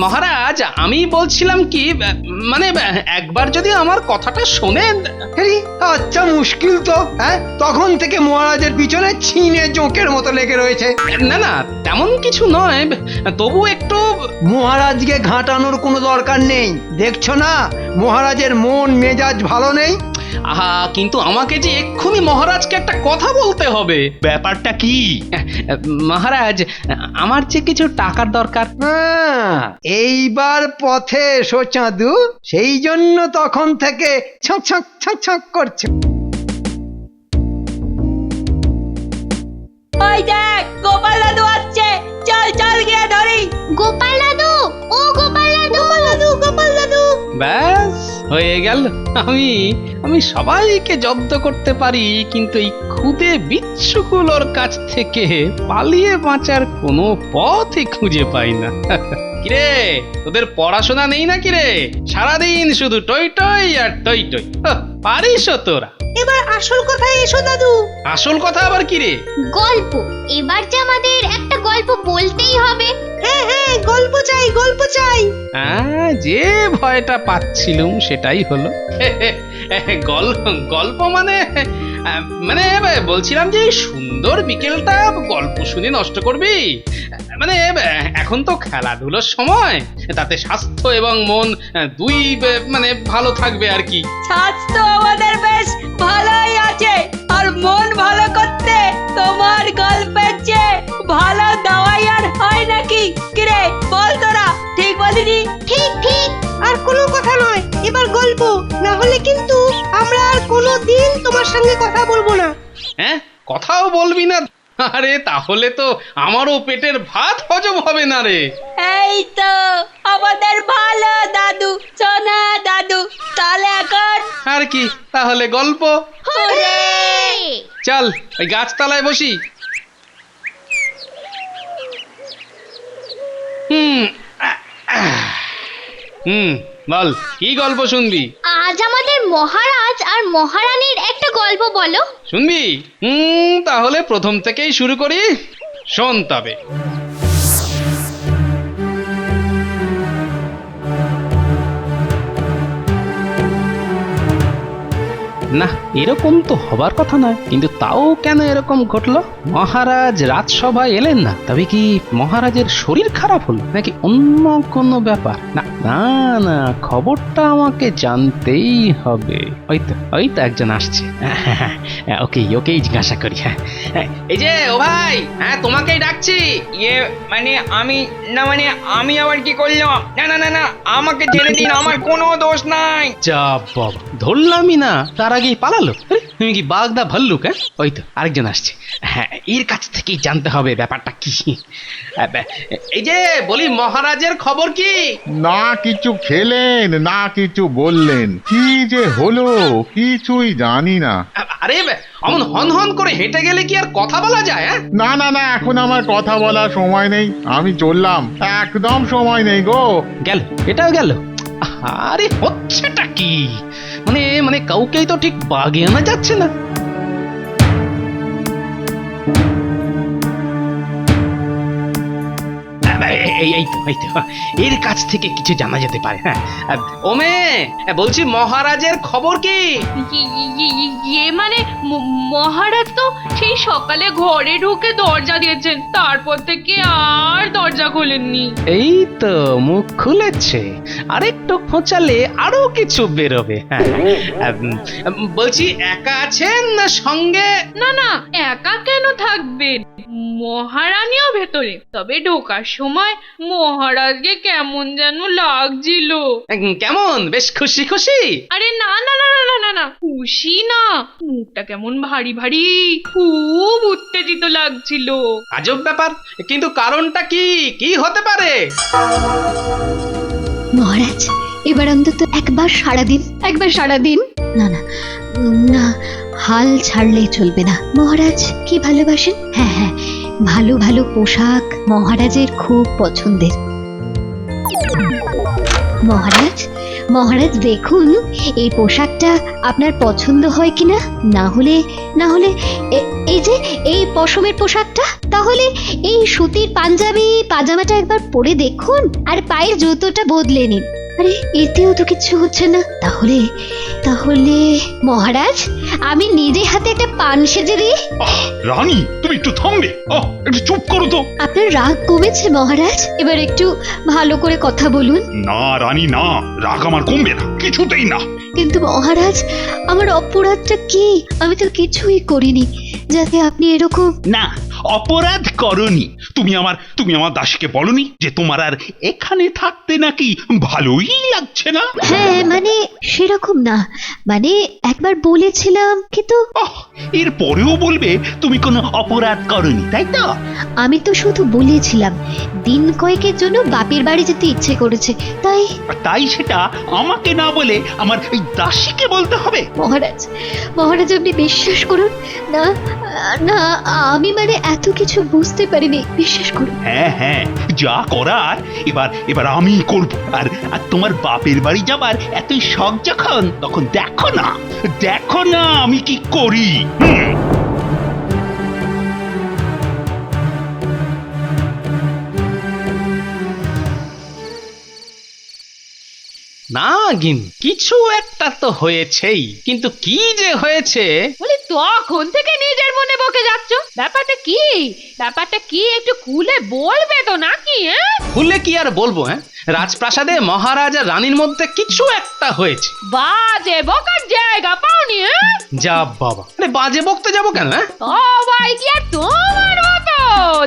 মহারাজ, আমি বলছিলাম কি, মানে একবার যদি আমার কথাটা শোনেন। আচ্ছা, মুশকিল তো। হ্যাঁ, তখন থেকে মহারাজের পিছনে ছিনে জোঁকের মতো লেগে রয়েছে। না না, তেমন কিছু নয়, তবু একটু। মহারাজকে ঘাঁটানোর কোনো দরকার নেই। দেখছো না মহারাজের মন মেজাজ ভালো নেই। আহা, কিন্তু আমাকে যে এক্ষুনি মহারাজকে একটা কথা বলতে হবে। ব্যাপারটা কি? মহারাজ, আমার যে কিছু টাকার দরকার। এইবার পথে এসো চাঁদু, সেই জন্য তখন থেকে ছক ছক ছক ছক করছে। ওই দেখ, গোপাল দাদু আসছে, চল চল গিয়ে ধরি। গোপাল দাদু, ও গোপাল দাদু, গোপাল দাদু, গোপাল দাদু। ব্যাস হয়ে গেল। আমি সবাইকে জব্দ করতে পারি, কিন্তু এই খুদে বিচ্ছুগুলোর কাছ থেকে পালিয়ে বাঁচার কোনো পথই খুঁজে পাই না। কিরে, তোদের পড়াশোনা নেই না কিরে? সারাদিন শুধু টই টই আর টই টই। পারিস তোরা? এবার আসল কথায় এসো দাদু। আসল কথা আবার কিরে? গল্প। এবার যে আমাদের একটা গল্প বলতেই হবে। হ্যাঁ হ্যাঁ, গল্প চাই, গল্প চাই। যে ভয়টা পাচ্ছিলুম সেটাই হলো। গল্প মানে মানে বলছিলাম যে সুন্দর বিকেলটা গল্প শুনে নষ্ট করবি? মানে এখন তো খেলাধুলোর সময়, তাতে স্বাস্থ্য এবং মন দুই মানে ভালো থাকবে আর কি। স্বাস্থ্য আমাদের বেশ ভালোই আছে, আর মন ভালো করতে তোমার গল্পের চেয়ে ভালো দাওয়াই আর হয় নাকি? কিরে বল তোরা, ঠিক বলিনি? ঠিক ঠিক। আর কোনো কথা নয়, এবার গল্প, না হলে কিন্তু আমরা আর কোনো দিন তোমার সঙ্গে কথা বলবো না। হ্যাঁ, কথাও বলবি না? আরে তাহলে তো আমারও পেটের ভাত হজম হবে না রে। এই তো আমাদের ভালো দাদু, সোনা দাদু। তাহলে এখন আর কি, তাহলে গল্প। হুররে! চল ওই গাছতলায় বসি। বল, কি গল্প শুনবি? আজ আমাদের মহারাজ আর মহারানীর একটা গল্প বলো। শুনবি? তাহলে প্রথম থেকেই শুরু করি। শোন তবে। না, এরকম তো হবার কথা নয়, কিন্তু তাও কেন এরকম ঘটলো? মহারাজ রাজসভায় এলেন না, তবে কি মহারাজের শরীর খারাপ হলো নাকি অন্য কোনো ব্যাপার? না না না, খবরটা আমাকে জানতেই হবে। ওই তো একজন আসছে। ওকেই জিজ্ঞাসা করি। হ্যাঁ, এই যে ও ভাই, হ্যাঁ তোমাকেই ডাকছি। মানে আমি আবার কি করলাম? না না না না, আমাকে ছেড়ে দিন, আমার কোনো দোষ নাই। যা বাবা, ধরলামই না, তার আগেই পালালো। তুমি কি বাগদা ভাল্লুক? হ্যাঁ, ওই তো আরেকজন আসছে। হ্যাঁ, এর কাছ থেকেই জানতে হবে ব্যাপারটা কি। এই যে বলি, মহারাজের খবর কি? না কিছু খেলেন, না কিছু বললেন, কি যে হলো কিছুই জানি না। আরে অমন হন হন করে হেঁটে গেলে কি আর কথা বলা যায়? হ্যাঁ, না না না, এখন আমার কথা বলার সময় নেই, আমি চললাম, একদম সময় নেই গো। গেল, এটাও গেল। আরে হচ্ছেটা কি? মানে কাউকেই তো ঠিক বাগে আনা যাচ্ছে না। এই তো এর কাছ থেকে কিছু জানা যেতে পারে। হ্যাঁ, ওমে বলছি, মহারাজের খবর কি? মানে মহারাজ তো সেই সকালে ঘরে ঢুকে দরজা দিয়েছেন, তারপর থেকে আর দরজা খোলেননি। এই তো মুখ খুলেছে, আরেকটু খোঁচালে আরো কিছু বেরোবে। হ্যাঁ, বলছি একা আছেন না সঙ্গে? না না, একা কেন থাকবেন, মহারানীও ভেতরে। তবে ঢোকার সময় মহারাজকে কেমন যেন লাগছিল। কেমন, বেশ খুশি খুশি? আরে না না না না না না, খুশি না, মুখটা কেমন ভারী ভারী, খুব উত্তেজিত লাগছিল। আজব ব্যাপার, কিন্তু কারণটা কি কি হতে পারে? মহারাজ, এবার অন্তত একবার সারাদিন। না না না, হাল ছাড়লেই চলবে না। মহারাজ কি ভালোবাসেন? হ্যাঁ হ্যাঁ, ভালো ভালো পোশাক মহারাজের খুব পছন্দের। মহারাজ মহারাজ দেখুন এই পোশাকটা আপনার পছন্দ হয় কিনা। না হলে এই যে এই পশমের পোশাকটা, তাহলে এই সুতির পাঞ্জাবি পাজামাটা একবার পরে দেখুন, আর পায়ের জুতোটা বদলে নিন। আরে এতেও তো কিছু হচ্ছে না। তাহলে মহারাজ আমি নিজে হাতে একটা পান সেজে দিই। রানী তুমি একটু থামবে, একটু চুপ করো তো। আপনার রাগ কমেছে মহারাজ? এবার একটু ভালো করে কথা বলুন। না রানী না, রাগ আমার কমবে না, কিছুতেই না। কিন্তু মহারাজ আমার অপরাধটা কি? আমি তো কিছুই করিনি যাতে আপনি এরকম। না, অপরাধ করনি। তুমি আমার দাসীকে বলনি যে তোমার আর এখানে থাকতে নাকি ভালোই লাগছে না? হ্যাঁ মানে সেরকম না, মানে একবার বলেছিলাম কিন্তু। এর পরেও বলবে তুমি কোনো অপরাধ করনি, তাই তো? আমি তো শুধু বলেছিলাম দিন কয়েকের জন্য বাপের বাড়ি যেতে ইচ্ছে করেছে, তাই সেটা আমাকে না বলে আমার এই দাসীকে বলতে হবে? মহারাজ আপনি বিশ্বাস করুন না, না আমি মানে এত কিছু বুঝতে পারিনি, বিশ্বাস করুন। হ্যাঁ, যা করার এবার আমি করব। আর তোমার বাপের বাড়ি যাবার এতই শখ যখন, তখন দেখো না আমি কি করি। না গিন, কিছু একটা তো হয়েছেই, কিন্তু কি যে হয়েছে। বলি তখন থেকে নিজের মনে বকে যাচ্ছ, ব্যাপারটা কি একটু খুলে বলবে তো নাকি? ভুলে কি আর বলবো? রাজপ্রাসাদে মহারাজ আর রানীর মধ্যে কিছু একটা হয়েছে। বাজে বকার জায়গা পাওনি? যা বাবা, বাজে বকতে যাবো কেন? সবাই কি আর তোমার মতো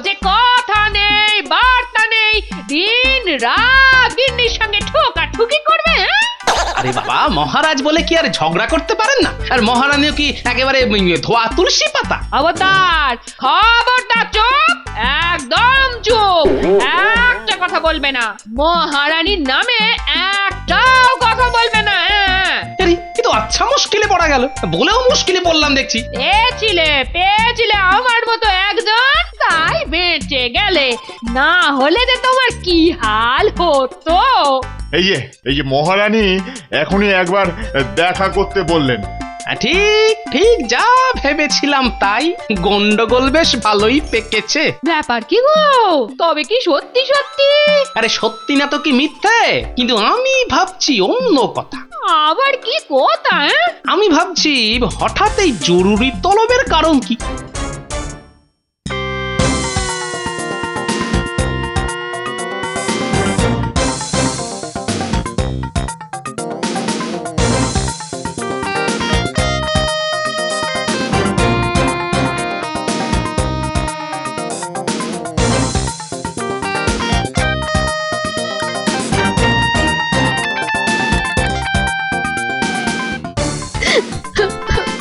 যে কথা নেই বার্তা নেই, দিন রাত গিন্নির সঙ্গে ঠোকাঠুকি করবে? আরে বাবা, মহারাজ বলে কি আর ঝগড়া করতে পারেন না? আর মহারানীও কি একেবারে ধোয়া তুলসী পাতা? খবরদার চুপ, একদম চুপ, একটা কথা বলবে না, মহারানীর নামে একটাও কথা বলবে না। কিন্তু আচ্ছা মুশকিলে পড়া গেল, বলেও মুশকিলে পড়লাম দেখছি। পেয়েছিলে আমার মতো একজন, তাই বেঁচে গেলে, না হলে যে তোমার কি হাল হতো। এই যে মহারানী এখনই একবার দেখা করতে বললেন। ঠিক যা ভেবেছিলাম তাই, গন্ডগোল বেশ ভালোই পেকেছে। ব্যাপার কি গো, তবে কি সত্যি? আরে সত্যি না তো কি মিথ্যে, কিন্তু আমি ভাবছি অন্য কথা। আবার কি কথা? আমি ভাবছি হঠাৎ এই জরুরি তলবের কারণ কি?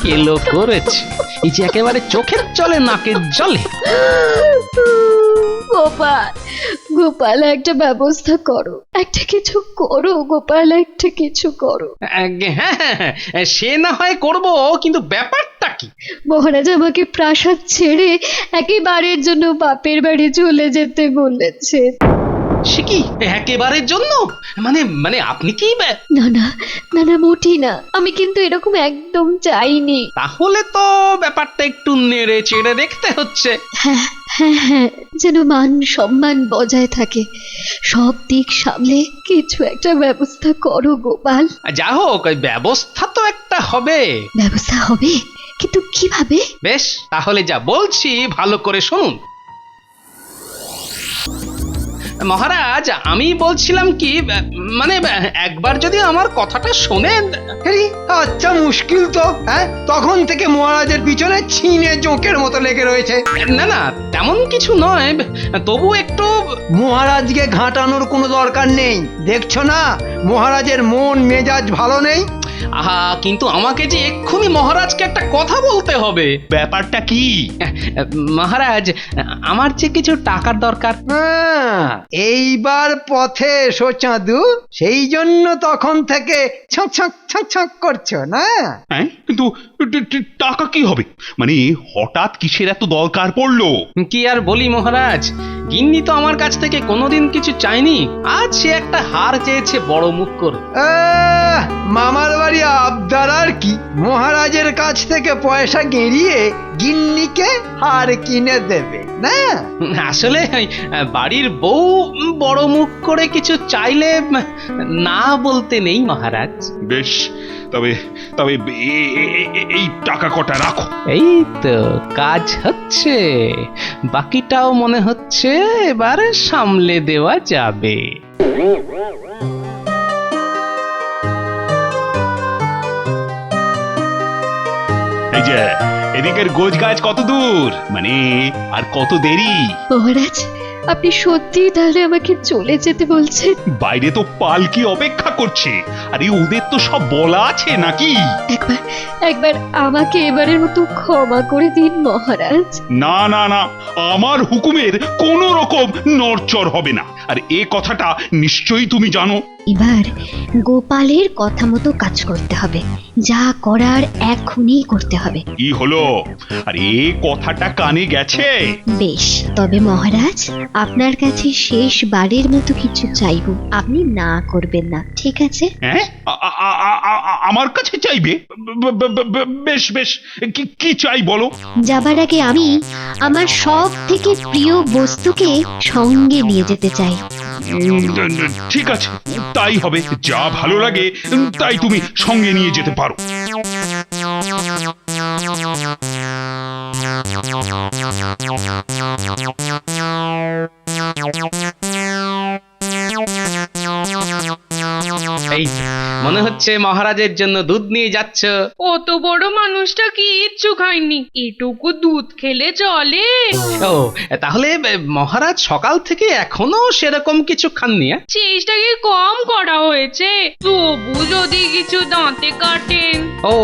কেলো করেছে, এই যে একেবারে চোখের জলে নাকের জলে। গোপাল একটা ব্যবস্থা করো, একটা কিছু করো গোপাল, একটা কিছু করো। হ্যাঁ, সে না হয় করবো, কিন্তু ব্যাপারটা কি? মহারাজ আমাকে প্রাসাদ ছেড়ে একেবারের জন্য বাপের বাড়ি চলে যেতে বলেছে। সে কি একেবারের জন্য? মানে আপনি কি? না মোটেই না, আমি কিন্তু এরকম একদম চাইনি। তাহলে তো ব্যাপারটা একটু নেড়ে চেড়ে দেখতে হচ্ছে। হ্যাঁ, যেন মান সম্মান বজায় থাকে, সব দিক সামলে কিছু একটা ব্যবস্থা করো গোপাল। যা হোক, ওই ব্যবস্থা তো একটা হবে। ব্যবস্থা হবে, কিন্তু কিভাবে? বেশ, তাহলে যা বলছি ভালো করে শুনুন। মহারাজ, আমি বলছিলাম কি, মানে একবার যদি আমার কথাটা শোনেন। আচ্ছা মুশকিল তো, তখন থেকে মহারাজের পিছনে ছিনে জোঁকের মতো লেগে রয়েছে। না তেমন কিছু নয়, তবু একটু। মহারাজকে ঘাঁটানোর কোনো দরকার নেই, দেখছো না মহারাজের মন মেজাজ ভালো নেই। আহা কিন্তু আমাকে যে এক্ষুনি মহারাজকে একটা কথা বলতে হবে। ব্যাপারটা কি? মহারাজ, আমার যে কিছু টাকার দরকার। এইবার পথে এসো চাঁদু, সেই জন্য তখন থেকে ছক ছক ছক ছক করছো না? হ্যাঁ, কিন্তু টাকা কি হবে? মানে হঠাৎ কিসের এত দরকার পড়লো? কি আর বলি মহারাজ, গিন্নি তো আমার কাছ থেকে কোনোদিন কিছু চাইনি, আজ সে একটা হার চেয়েছে বড় মুখ করে। মামার বাড়ি আবদার আর কি, মহারাজের কাছ থেকে পয়সা গেঁড়িয়ে গিন্নিকে হার কিনে দেবে না? আসলে ওই বাড়ির বউ বড় মুখ করে কিছু চাইলে না বলতে নেই মহারাজ। বেশ, তবে তবে এই টাকা কটা রাখো। এই তো কাজ হচ্ছে, বাকিটাও মনে হচ্ছে এবার সামলে দেওয়া যাবে। এই যে এদিকের গোছ গাছ কত দূর, মানে আর কত দেরি? মহারাজ, আপনি সত্যি তাহলে আমাকে চলে যেতে বলছেন? বাইরে তো পালকি অপেক্ষা করছে, আরে ওদের তো সব বলা আছে নাকি? একবার একবার আমাকে এবারের মতো ক্ষমা করে দিন মহারাজ। না না না, আমার হুকুমের কোন রকম নড়চড় হবে না, আর এ কথাটা নিশ্চয়ই তুমি জানো। এবার গোপালের কথা মতো কাজ করতে হবে, যা করার এখনই করতে হবে। কি হলো? আর এ কথাটা কানে গেছে? বেশ, তবে মহারাজ আপনার কাছে শেষবারের মতো কিছু চাইবো, আপনি না করবেন না, ঠিক আছে? হ্যাঁ, আমার কাছে চাইবে? বেশ বেশ, কি চাই বলো? যাবার আগে আমি আমার সব থেকে প্রিয় বস্তুকে সঙ্গে নিয়ে যেতে চাই। ঠিক আছে, তাই হবে। যা ভালো লাগে তাই তুমি সঙ্গে নিয়ে যেতে পারো। এই মনে হচ্ছে মহারাজের জন্য দুধ নিয়ে যাচ্ছ। অত বড় মানুষটা কি ইচ্ছু খায়নি, এটুকু দুধ খেলে চলে? ও তাহলে মহারাজ সকাল থেকে এখনো সেরকম কিছু খাননি? চেষ্টা কি কম করা হয়েছে? তবু যদি কিছু দাঁতে কাটেন। ও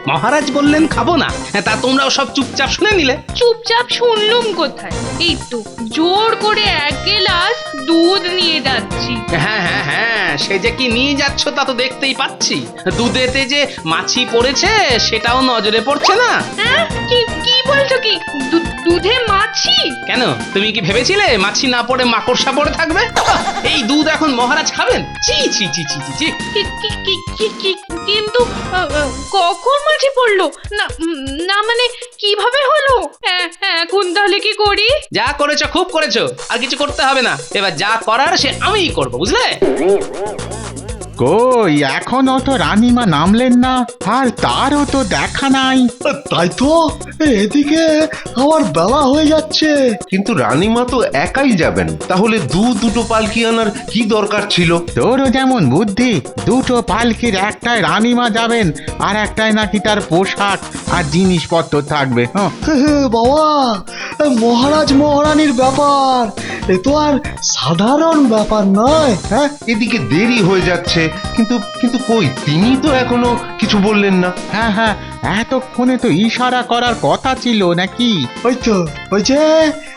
মহারাজ বললেন খাবো না, তা তোমরাও সব চুপচাপ শুনে নিলে? চুপচাপ শুনলুম কোথায়, এই তো জোর করে 1 গ্লাস দুধ নিয়ে যাচ্ছি। হ্যাঁ হ্যাঁ হ্যাঁ, সে যে কি নিয়ে যাচ্ছ তা তো দেখতেই পাচ্ছি। দুধেতে যে মাছি পড়েছে সেটাও নজরে পড়ছে না? হ্যাঁ, কি কি বলছো কি? দুধে মাছি? কেন, তুমি কি ভেবেছিলে মাছি না পড়ে মাকড়সা পড়ে থাকবে? এই দুধ এখন মহারাজ খাবেন? ছি ছি ছি ছি ছি ছি। কিন্তু কখন মাছি পড়লো? না না, মানে কিভাবে হলো? এখন তাহলে কি করি? যা করেছো খুব করেছো, আর কিছু করতে হবে না। এবার যা করার সে আমিই করব, বুঝলে? কই এখনো তো রানীমা নামলেন না, আর তারও তো দেখা নাই। তাই তো, এদিকে আমার বেলা হয়ে যাচ্ছে। কিন্তু রানীমা তো একাই যাবেন, তাহলে দুটো পালকি আনার কি দরকার ছিল? তোরও যেমন বুদ্ধি, দুটো পালকির একটায় রানীমা যাবেন আর একটায় নাকি তার পোশাক আর জিনিসপত্র থাকবে। বাবা, মহারাজ মহারানীর ব্যাপার, এ তো আর সাধারণ ব্যাপার নয়। হ্যাঁ, এদিকে দেরি হয়ে যাচ্ছে, কিন্তু কই তিনি তো এখনো কিছু বললেন না। হ্যাঁ হ্যাঁ, এতক্ষণে তো ইশারা করার কথা ছিল নাকি? ওই তো, ওই যে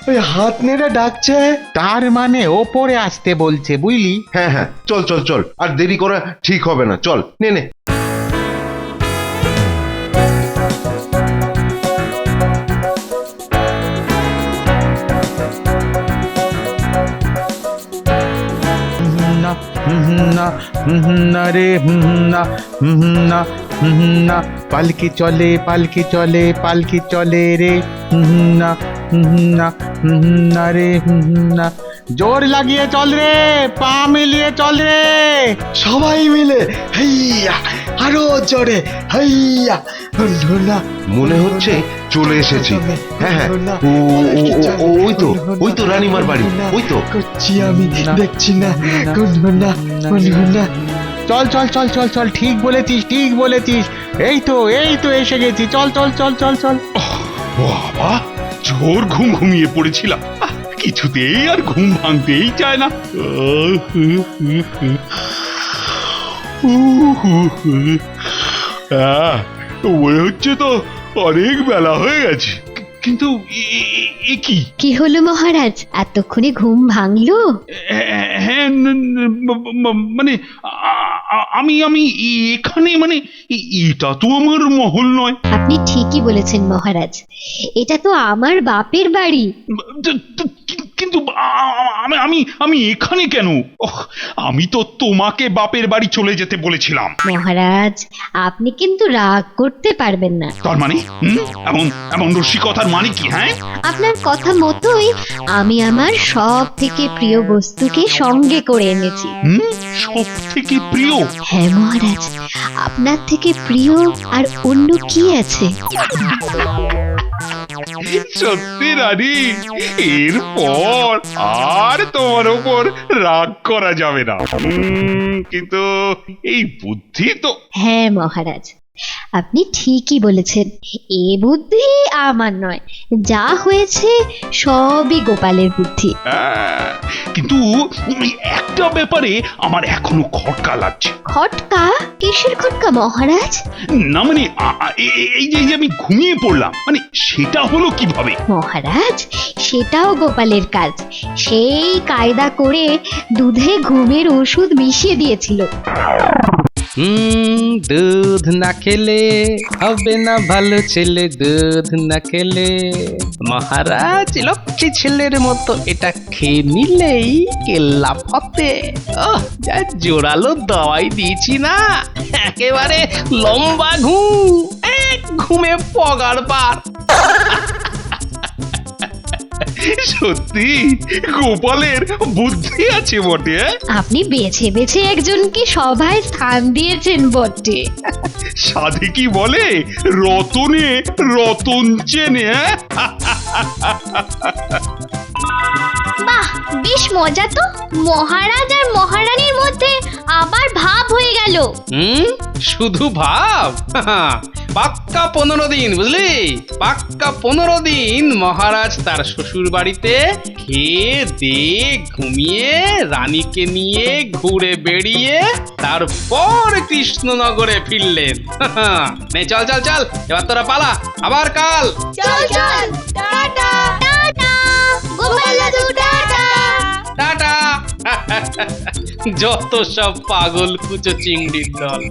ওই হাত নেড়ে ডাকছে। তার মানে ওপরে আসতে বলছে, বুঝলি? হ্যাঁ হ্যাঁ, চল চল চল, আর দেরি করা ঠিক হবে না, চল নে নে। না রে না, পালকি চলে পালকি চলে পালকি চলে রে, না রে না, জোর লাগিয়ে চল রে, পা মিলিয়ে চল রে। সবাই মিলে হেইয়া, আরো জোরে হেইয়া। না, মনে হচ্ছে চলে এসেছি। হ্যাঁ হ্যাঁ, ওই তো রানীমার বাড়ি, ওই তো। করছি আমি, দেখছি না। না, চল চল চল চল চল, ঠিক বলেছিস ঠিক বলেছিস, এই তো এসে গেছি, চল চল চল চল চল। বাবা, জোর ঘুমিয়ে পড়েছিলাম, কিছুতেই আর ঘুম ভাঙতেই চায় না। হ্যাঁ, মনে হচ্ছে তো অনেক বেলা হয়ে গেছে, কিন্তু এ কি? কি হলো মহারাজ, এতক্ষণে ঘুম ভাঙলো? হ্যাঁ, মানে আমি আমি এখানে, মানে এটা তো আমার মহল নয়। আপনি ঠিকই বলেছেন মহারাজ, এটা তো আমার বাপের বাড়ি। কিন্তু আমি আমি এখানে কেন? আমি তো তোমাকে বাপের বাড়ি চলে যেতে বলেছিলাম। মহারাজ, আপনি কিন্তু রাগ করতে পারবেন না। তার মানে এমন এমন রসিকতার মানে কি? হ্যাঁ, আপনার কথা মতোই আমি আমার সব থেকে প্রিয় বস্তুকে সঙ্গে করে এনেছি। সব থেকে প্রিয়? হ্যাঁ মহারাজ, আপনার থেকে প্রিয় আর অন্য কি আছে? সত্যি রানী, এরপর আর তোমার উপর রাগ করা যাবে না। কিন্তু এই বুদ্ধি তো। হ্যাঁ মহারাজ, আপনি ঠিকই বলেছেন, এ বুদ্ধি আমার নয়, যা হয়েছে সবই গোপালের বুদ্ধি। কিন্তু একটা ব্যাপারে আমার এখনো খটকা লাগছে। খটকা? কিসের খটকা মহারাজ? না মানে এই যে আমি ঘুমিয়ে পড়লাম, মানে সেটা হলো কিভাবে? মহারাজ, সেটাও গোপালের কাজ। সেই কায়দা করে দুধে ঘুমের ওষুধ মিশিয়ে দিয়েছিল। দুধ না খেলে হবে না ভালো ছেলে, দুধ না খেলে। মহারাজ লক্ষ্মী ছেলের মতো এটা খেয়ে নিলেই কেল্লা ফতে। যা জোরালো দাওয়াই দিয়েছি না, একেবারে লম্বা ঘুম, এক ঘুমে পগার পার। সত্যি গোপালের বুদ্ধি আছে বটে। আপনি বেছে বেছে একজনকে সভায় স্থান দিয়েছেন বটে। সাধে কি বলে, রতনে রতন চেনে। বাহ, বেশ মজা তো। মহারাজ আর মহারানীর মধ্যে আবার ভাব হয়ে গেল। শুধু ভাব? পাক্কা 15 দিন, বুঝলি? পাক্কা 15 দিন মহারাজ তার শ্বশুর বাড়িতে খেয়ে দিয়ে ঘুমিয়ে রানীকে নিয়ে ঘুরে বেড়িয়ে তারপর কৃষ্ণনগরে ফিরলেন। নে চল চল চল, এবার তোরা পালা, আবার কাল। চল চল, টাটা টাটা গোপাল দাদু, টাটা টাটা। যত সব পাগল কুচো চিংড়ির দল।